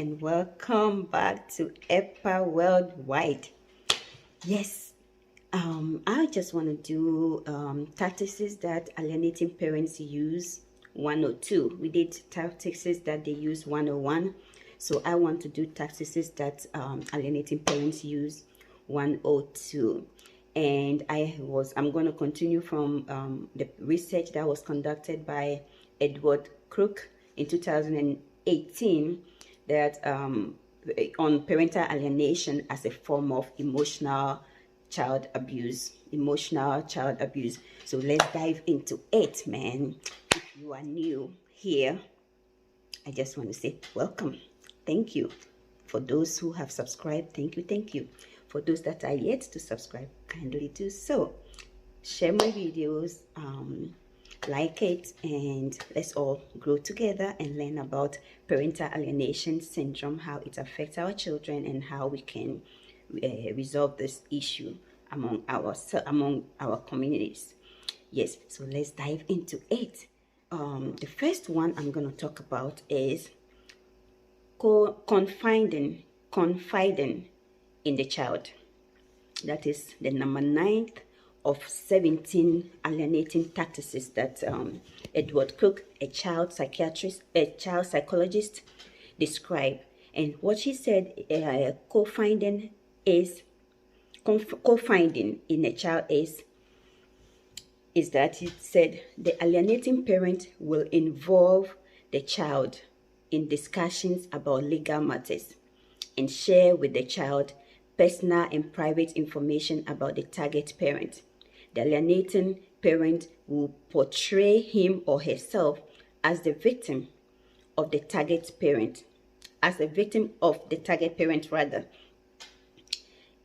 and welcome back to EPA Worldwide. Yes, I just want to do tactics that alienating parents use 102. We did tactics that they use 101. So I want to do tactics that alienating parents use 102. And I'm going to continue from the research that was conducted by Edward Crook in 2018 that on parental alienation as a form of emotional child abuse. So let's dive into it, man. If you are new here, I just want to say welcome. Thank you. For those who have subscribed, thank you. For those that are yet to subscribe, kindly do so. Share my videos, like it, and let's all grow together and learn about parental alienation syndrome, how it affects our children, and how we can resolve this issue among our communities. Yes, so let's dive into it. The first one I'm going to talk about is confiding in the child. That is the number 9th of 17 alienating tactics that Edward Cook, a child psychologist, described. And what she said, confiding in a child is that it said the alienating parent will involve the child in discussions about legal matters and share with the child personal and private information about the target parent. The alienating parent will portray him or herself as the victim of the target parent,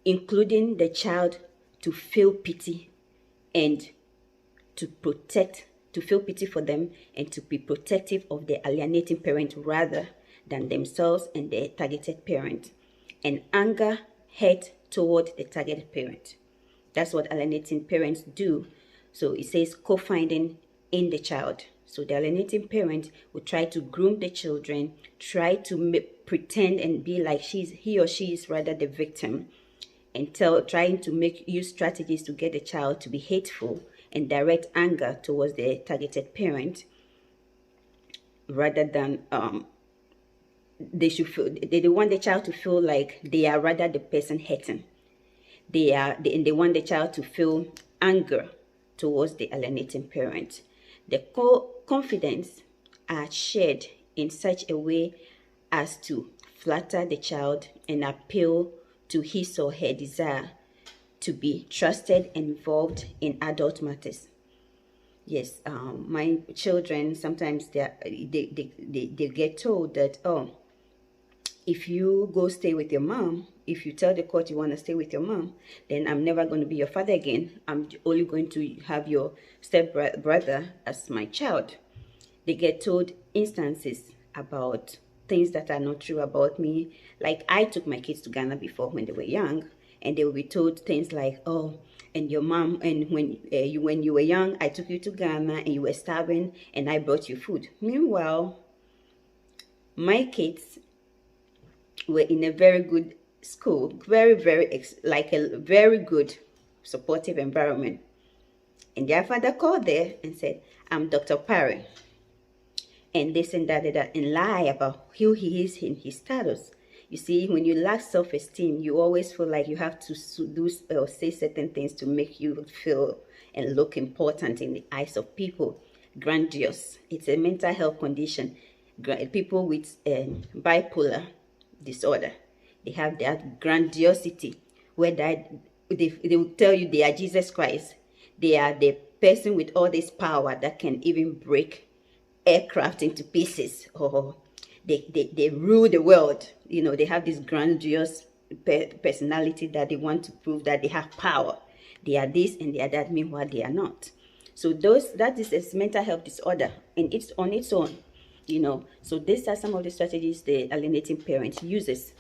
including the child to feel pity and to feel pity for them and to be protective of the alienating parent rather than themselves and their targeted parent, and anger, hate toward the targeted parent. That's what alienating parents do. So it says confiding in the child. So the alienating parent will try to groom the children, try to pretend and be like he or she is rather the victim, and trying to use strategies to get the child to be hateful and direct anger towards the targeted parent, rather than they want the child to feel like they are rather the person hating. They want the child to feel anger towards the alienating parent. The confidence are shared in such a way as to flatter the child and appeal to his or her desire to be trusted and involved in adult matters. Yes, my children sometimes they get told that, oh, if you go stay with your mom, if you tell the court you want to stay with your mom, then I'm never going to be your father again. I'm only going to have your stepbrother as my child. They get told instances about things that are not true about me. Like, I took my kids to Ghana before when they were young, and they will be told things like, oh, and your mom, and when you were young, I took you to Ghana and you were starving and I brought you food. Meanwhile, my kids were in a very good school, very a very good supportive environment, and their father called there and said, I'm Dr. Parry, and this and that and lie about who he is in his status. You see, when you lack self-esteem, you always feel like you have to do or say certain things to make you feel and look important in the eyes of people. Grandiose. It's a mental health condition. People with bipolar disorder, they have that grandiosity where they will tell you they are Jesus Christ. They are the person with all this power that can even break aircraft into pieces, or they rule the world. You know, they have this grandiose personality that they want to prove that they have power. They are this and they are that, meanwhile they are not. So that is a mental health disorder, and it's on its own. You know, so these are some of the strategies the alienating parent uses.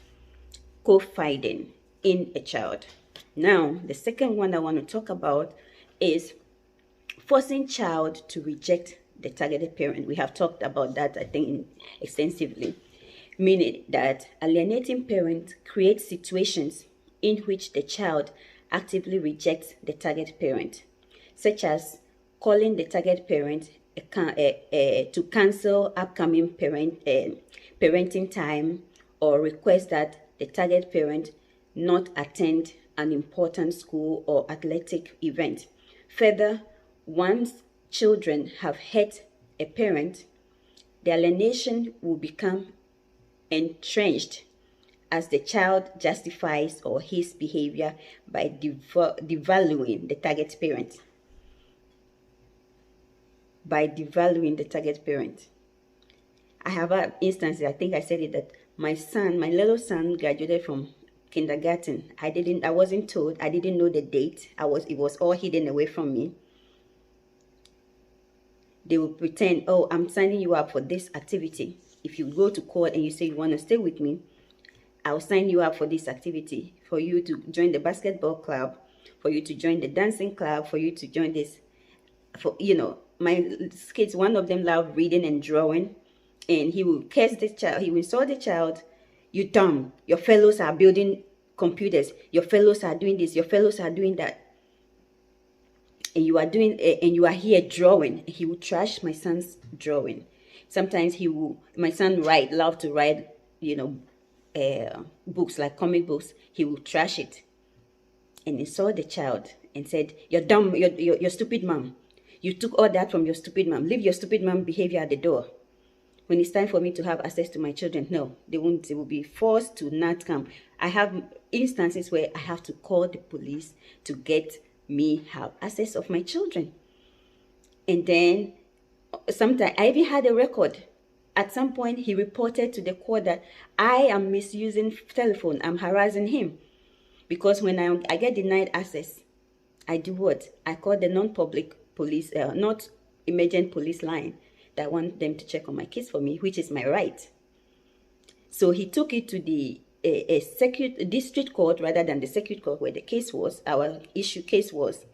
Confiding in a child. Now, the second one I want to talk about is forcing child to reject the targeted parent. We have talked about that, I think, extensively. meaning that alienating parents create situations in which the child actively rejects the target parent, such as calling the target parent to cancel upcoming parenting time, or request that the target parent not attend an important school or athletic event. Further, once children have hurt a parent, the alienation will become entrenched as the child justifies or his behavior by devaluing the target parent. By devaluing the target parent. I have an instance, I think I said it, that my little son graduated from kindergarten. I wasn't told, I didn't know the date. It was all hidden away from me. They will pretend, oh, I'm signing you up for this activity. If you go to court and you say you want to stay with me, I'll sign you up for this activity, for you to join the basketball club, for you to join the dancing club, for you to join this. For, my kids, one of them loved reading and drawing, and he will curse the child. He will insult the child. You dumb. Your fellows are building computers. Your fellows are doing this. Your fellows are doing that. And you are here drawing. He will trash my son's drawing. Sometimes my son love to write, books like comic books. He will trash it and insult the child and said, "You're dumb. You're stupid, mom. You took all that from your stupid mom. Leave your stupid mom behavior at the door." When it's time for me to have access to my children, no, they won't. They will be forced to not come. I have instances where I have to call the police to get me have access of my children. And then sometimes I even had a record. At some point, he reported to the court that I am misusing telephone. I'm harassing him. Because when I get denied access, I do what? I call the non-public police, not emergent police line that want them to check on my kids for me, which is my right. So he took it to the district court rather than the circuit court where the case was, our issue case was.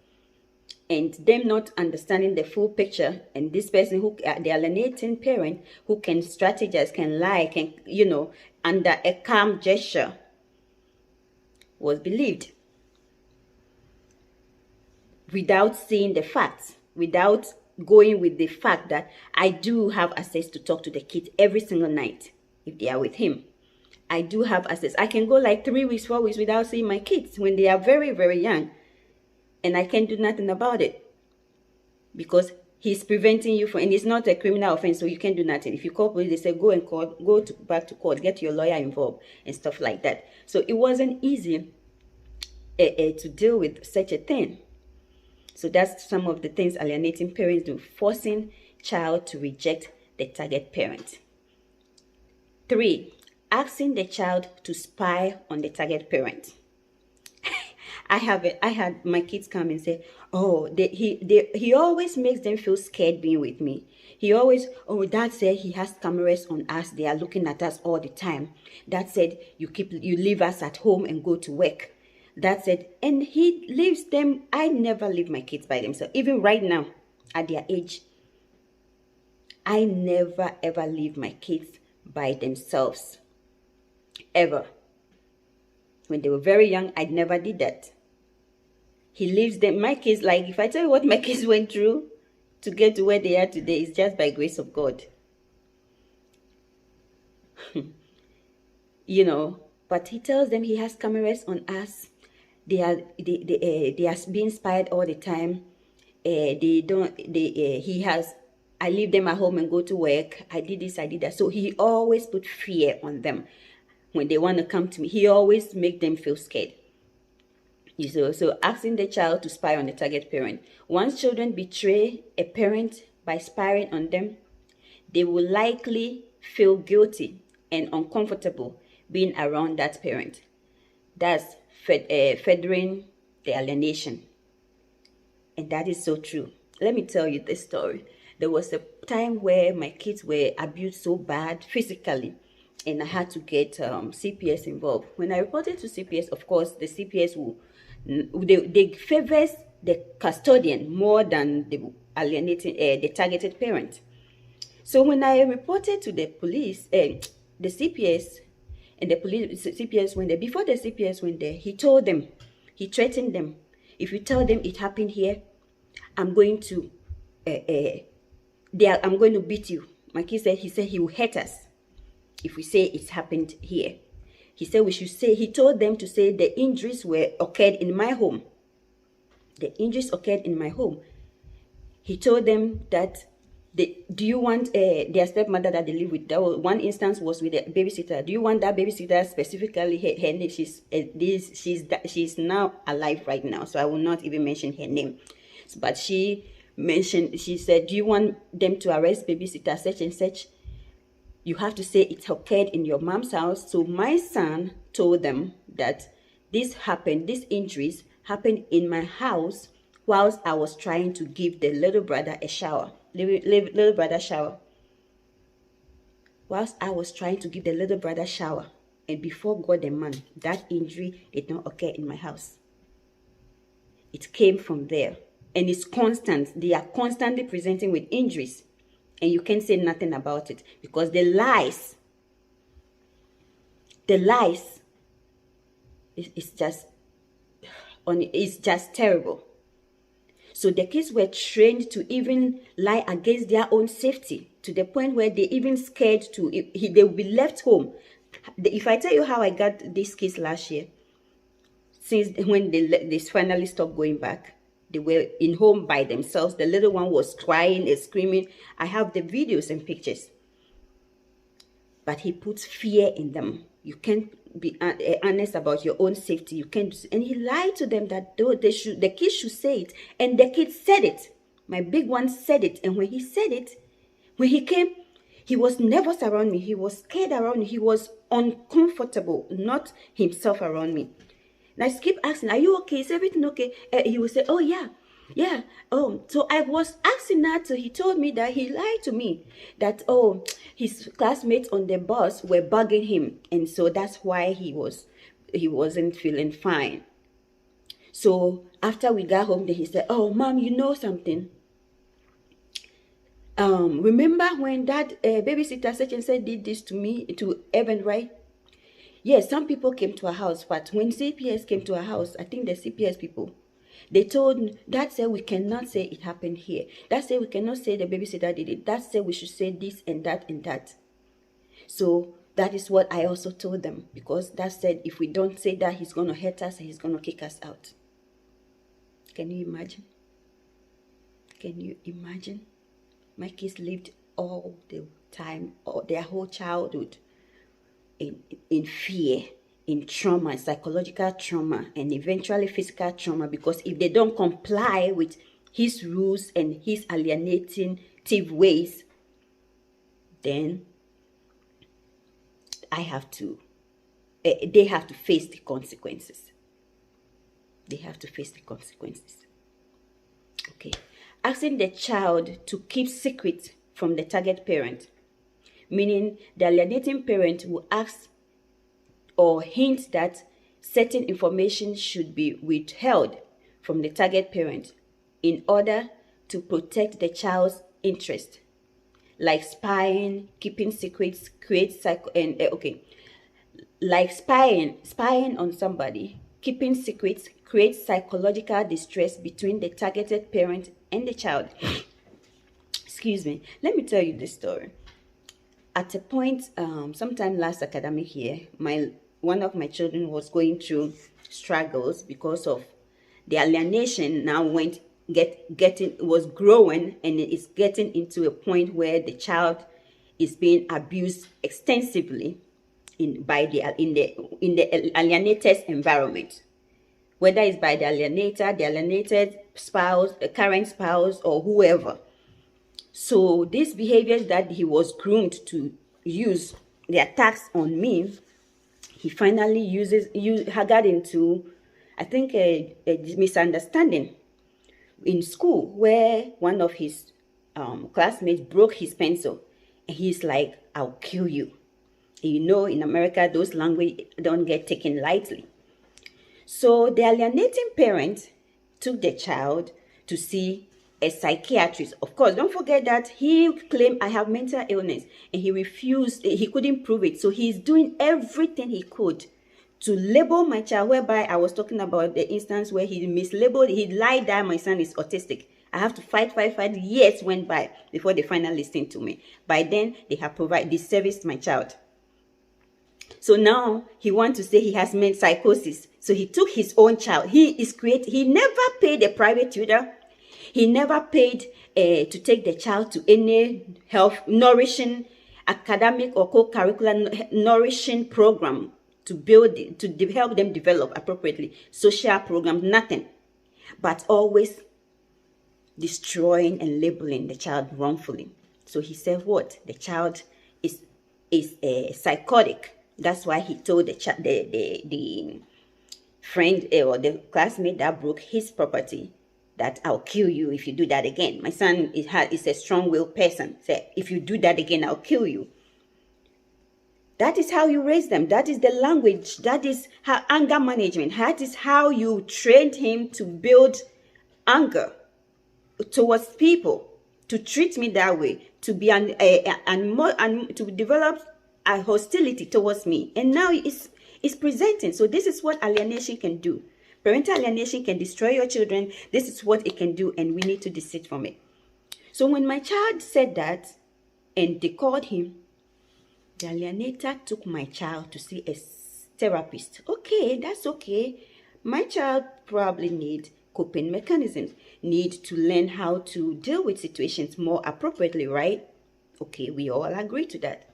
And them not understanding the full picture, and this person the alienating parent who can strategize, can lie, can, under a calm gesture, was believed without seeing the facts, without going with the fact that I do have access to talk to the kids every single night if they are with him. I do have access. I can go like 3 weeks, 4 weeks without seeing my kids when they are very, very young. And I can't do nothing about it. Because he's preventing you from, and it's not a criminal offense, so you can't do nothing. If you call police, they say go and court, back to court, get your lawyer involved and stuff like that. So it wasn't easy to deal with such a thing. So that's some of the things alienating parents do, forcing child to reject the target parent. 3, asking the child to spy on the target parent. I had my kids come and say, oh, he always makes them feel scared being with me. He always, oh, Dad said he has cameras on us. They are looking at us all the time. Dad said you leave us at home and go to work. Dad said, and he leaves them. I never leave my kids by themselves. Even right now, at their age, I never ever leave my kids by themselves. Ever. When they were very young, I never did that. He leaves them. My kids, like, if I tell you what my kids went through to get to where they are today, it's just by grace of God. But he tells them he has cameras on us. They are being spied all the time. I leave them at home and go to work. I did this, I did that. So he always put fear on them. When they want to come to me, he always make them feel scared. So asking the child to spy on the target parent. Once children betray a parent by spying on them, they will likely feel guilty and uncomfortable being around that parent. That's furthering the alienation. And that is so true. Let me tell you this story. There was a time where my kids were abused so bad physically, and I had to get CPS involved. When I reported to CPS, of course, the CPS they favors the custodian more than the alienating, the targeted parent. So when I reported to the police, the CPS and the police, CPS went there. Before the CPS went there, he told them, he threatened them, if you tell them it happened here, I'm going to, I'm going to beat you. My kid said, he said he will hurt us if we say it's happened here. He said we should say, he told them to say the injuries occurred in my home. The injuries occurred in my home. He told them that, do you want their stepmother that they live with? That was, one instance was with a babysitter. Do you want that babysitter specifically? Her name, she's now alive right now, so I will not even mention her name. But she said, do you want them to arrest babysitter such and such? You have to say it occurred in your mom's house. So my son told them that this happened, these injuries happened in my house whilst I was trying to give the little brother a shower. Little brother shower. Whilst I was trying to give the little brother shower, and before God and man, that injury did not occur in my house. It came from there. And it's constant. They are constantly presenting with injuries. And you can't say nothing about it. Because the lies, it's just terrible. So the kids were trained to even lie against their own safety, to the point where they even scared to, they will be left home. If I tell you how I got these kids last year, since when they finally stopped going back, they were in home by themselves. The little one was crying and screaming. I have the videos and pictures. But he puts fear in them. You can't be honest about your own safety. You can't. And he lied to them that the kids should say it. And the kids said it. My big one said it. And when he said it, when he came, he was nervous around me. He was scared around me. He was uncomfortable, not himself around me. And I keep asking, are you okay? Is everything okay? He would say, oh, yeah. Yeah. So I was asking that. So he told me that he lied to me. That, his classmates on the bus were bugging him. And so that's why he wasn't feeling fine. So after we got home, then he said, oh, Mom, you know something? Remember when that babysitter such and such did this to me, to Evan, right? Yes, some people came to our house, but when CPS came to our house, I think the CPS people, they told, that said we cannot say it happened here. That said we cannot say the babysitter did it. That said we should say this and that and that. So that is what I also told them, because that said if we don't say that, he's going to hurt us and he's going to kick us out. Can you imagine? Can you imagine? My kids lived all the time, their whole childhood, in fear, in trauma, psychological trauma, and eventually physical trauma, because if they don't comply with his rules and his alienating ways, then they have to face the consequences. They have to face the consequences. Okay. Asking the child to keep secret from the target parent, meaning the alienating parent will ask or hint that certain information should be withheld from the target parent in order to protect the child's interest, like spying, keeping secrets, like spying on somebody, keeping secrets creates psychological distress between the targeted parent and the child. Excuse me. Let me tell you this story. At a point, sometime last academic year, one of my children was going through struggles because of the alienation. Now was growing, and it is getting into a point where the child is being abused extensively in the alienator's environment, whether it's by the alienator, the alienated spouse, the current spouse, or whoever. So these behaviors that he was groomed to use, the attacks on me, he finally got into, I think, a misunderstanding in school, where one of his classmates broke his pencil, and he's like, I'll kill you. And you know, in America, those language don't get taken lightly. So the alienating parent took the child to see a psychiatrist. Of course, don't forget that he claimed I have mental illness, and he refused, he couldn't prove it. So he's doing everything he could to label my child, whereby I was talking about the instance where he mislabeled, he lied that my son is autistic. I have to fight. Years went by before they finally listened to me. By then, they have provided this service to my child. So now he wants to say he has mental psychosis. So he took his own child. He never paid a private tutor. He never paid to take the child to any health, nourishing, academic or co-curricular nourishing program to help them develop appropriately. Social programs, nothing. But always destroying and labeling the child wrongfully. So he said what? The child is psychotic. That's why he told the friend or the classmate that broke his property that I'll kill you if you do that again. My son is a strong-willed person. Say, if you do that again, I'll kill you. That is how you raise them. That is the language. That is how anger management. That is how you trained him to build anger towards people, to treat me that way, to be and to develop a hostility towards me. And now it's presenting. So this is what alienation can do. Parental alienation can destroy your children. This is what it can do, and we need to desist from it. So when my child said that, and they called him, the alienator took my child to see a therapist. Okay, that's okay. My child probably needs coping mechanisms, need to learn how to deal with situations more appropriately, right? Okay, we all agree to that.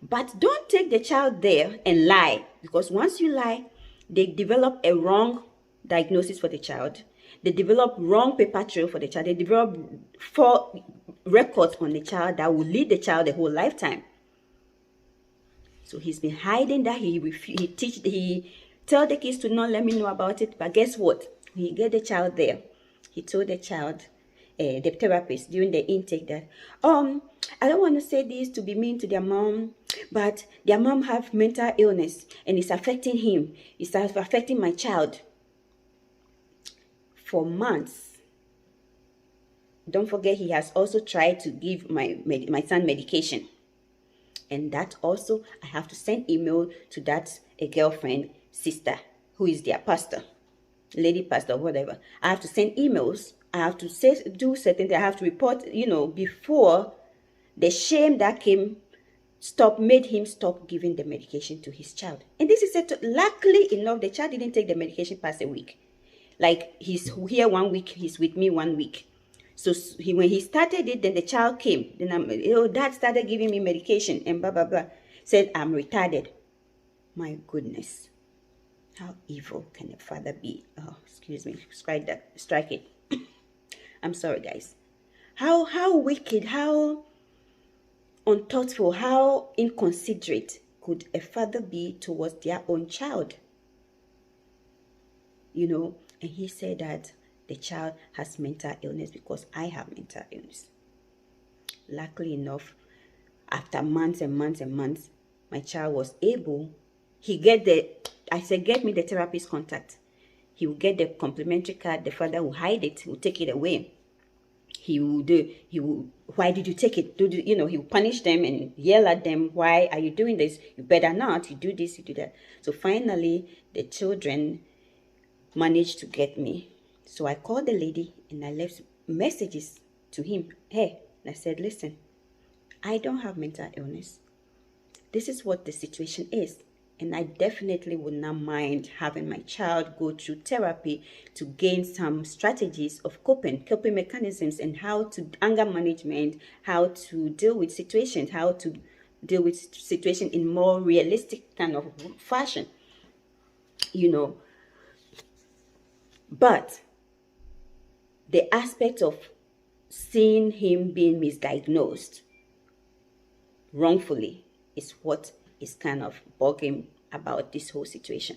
But don't take the child there and lie, because once you lie, they develop a wrong diagnosis for the child. They develop wrong paper trail for the child. They develop false records on the child that will lead the child the whole lifetime. So he's been hiding that. He tell the kids to not let me know about it. But guess what? When he get the child there, he told the child, the therapist during the intake that, I don't want to say this to be mean to their mom, but their mom have mental illness and it's affecting him. It's affecting my child. For months. Don't forget, he has also tried to give my son medication. And that also, I have to send email to that girlfriend, sister, who is their pastor, lady pastor, whatever. I have to send emails. I have to do certain things. I have to report, before the shame that made him stop giving the medication to his child. And this is luckily enough, the child didn't take the medication past a week. Like, he's here 1 week, he's with me 1 week. So when he started it, then the child came. Then dad started giving me medication and blah, blah, blah. Said, I'm retarded. My goodness. How evil can a father be? Oh, excuse me. Strike it. I'm sorry, guys. How wicked, how unthoughtful, how inconsiderate could a father be towards their own child? And he said that the child has mental illness because I have mental illness. Luckily enough, after months and months and months, my child was able, I said, get me the therapist contact. He will get the complimentary card. The father will hide it, will take it away. Why did you take it? He will punish them and yell at them. Why are you doing this? You better not. You do this, you do that. So finally, the children managed to get me. So I called the lady and I left messages to him. Hey, I said, listen, I don't have mental illness. This is what the situation is. And I definitely would not mind having my child go through therapy to gain some strategies of coping mechanisms, and how to anger management, how to deal with situations, how to deal with situations in more realistic kind of fashion, But the aspect of seeing him being misdiagnosed wrongfully is what is kind of bugging about this whole situation.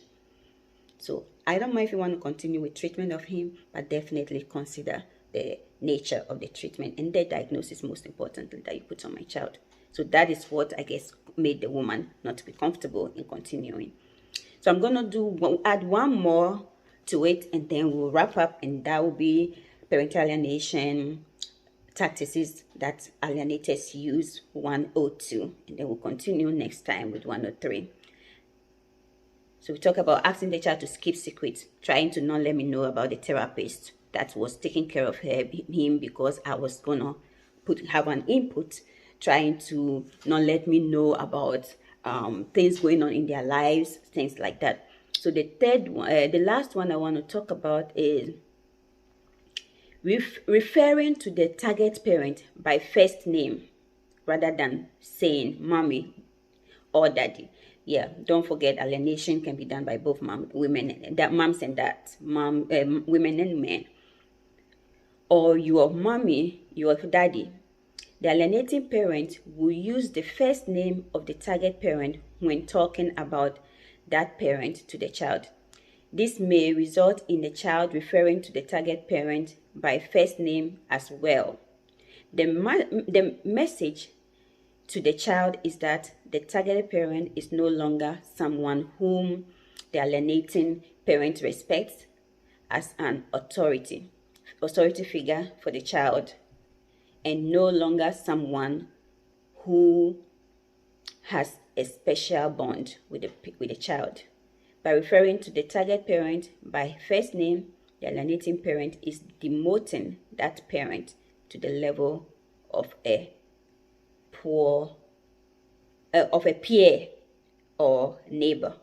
So I don't mind if you want to continue with treatment of him, but definitely consider the nature of the treatment and the diagnosis, most importantly, that you put on my child. So that is what I guess made the woman not to be comfortable in continuing. So I'm going to add one more to it, and then we'll wrap up, and that will be parental alienation tactics that alienators use, 102, and then we'll continue next time with 103. So we talk about asking the child to keep secrets, trying to not let me know about the therapist that was taking care of him because I was gonna have an input, trying to not let me know about things going on in their lives, things like that. So the third one, the last one I want to talk about is referring to the target parent by first name rather than saying mommy or daddy. Yeah, don't forget alienation can be done by both women and moms and dads, women and men, or your mommy, your daddy. The alienating parent will use the first name of the target parent when talking about that parent to the child. This may result in the child referring to the target parent by first name as well. The message to the child is that the targeted parent is no longer someone whom the alienating parent respects as an authority figure for the child, and no longer someone who has a special bond with the child. By referring to the target parent by first name, the alienating parent is demoting that parent to the level of a peer or neighbor.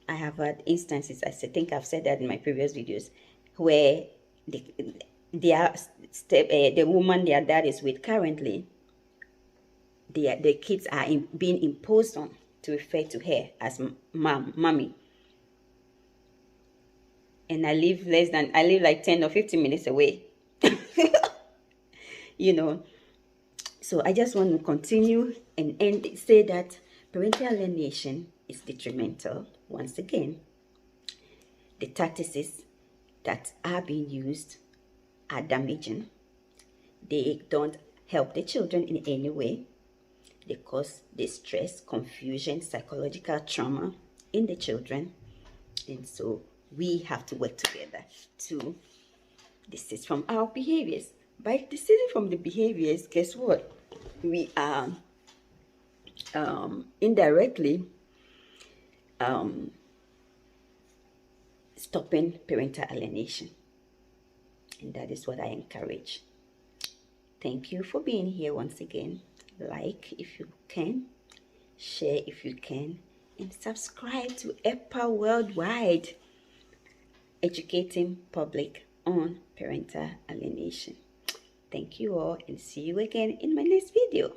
I have had instances, I think I've said that in my previous videos, where the woman their dad is with currently, the kids are being imposed on to refer to her as mommy. And I live like 10 or 15 minutes away. You know, so I just want to continue and say that parental alienation is detrimental. Once again, the tactics that are being used are damaging. They don't help the children in any way. They cause distress, confusion, psychological trauma in the children. And so we have to work together to desist from our behaviors. By desisting from the behaviors, guess what? We are indirectly stopping parental alienation. And that is what I encourage. Thank you for being here once again. Like if you can, share if you can, and subscribe to EPA Worldwide, educating public on parental alienation. Thank you all, and see you again in my next video.